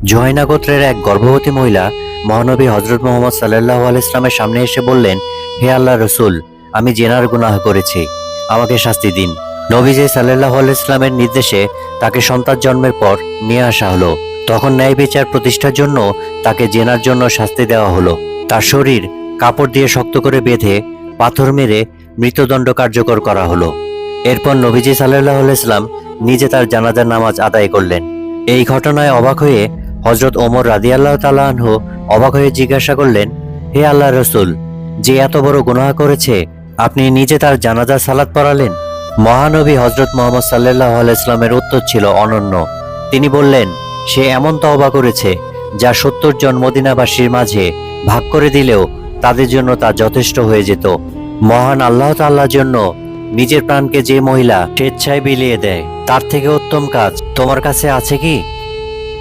জুহাইনা গোত্রের এক গর্ভবতী মহিলা মহানবী হজরত মোহাম্মদ সাল্লাল্লাহু আলাইহি ইসলামের সামনে এসে বললেন, হে আল্লাহ রসুল, আমি জেনার গুনাহ করেছি, আমাকে শাস্তি দিন। নবীজি সাল্লাল্লাহু আলাইহি ইসলামের নির্দেশে তাকে সন্তান জন্মের পর নিয়ে আসা হলো। তখন ন্যায় বিচার প্রতিষ্ঠার জন্য তাকে জেনার জন্য শাস্তি দেওয়া হলো। তার শরীর কাপড় দিয়ে শক্ত করে বেঁধে পাথর মেরে মৃত্যুদণ্ড কার্যকর করা হলো। এরপর নবীজি সাল্লাল্লাহু আলাইহি ইসলাম নিজে তার জানাজার নামাজ আদায় করলেন। এই ঘটনায় অবাক হয়ে হযরত ওমর রাদিয়াল্লাহু তাআলা আনহু অবাক হয়ে জিজ্ঞাসা করলেন, হে আল্লাহর রাসূল, যে এত বড় গুনাহ করেছে আপনি নিজে তার জানাজার সালাত পড়ালেন? মহানবী হযরত মুহাম্মদ সাল্লাল্লাহু আলাইহি ইসলামের উত্তর ছিল অনন্য। তিনি বললেন, সে এমন তওবা করেছে যা 70 জন মদিনাবাসীর মাঝে ভাগ করে দিলেও তাদের জন্য তা যথেষ্ট হয়ে যেত। মহান আল্লাহ তাআলার জন্য নিজের প্রাণকে যে মহিলা স্বেচ্ছায় বিলিয়ে দেয়, তার থেকে উত্তম কাজ তোমার কাছে আছে কি?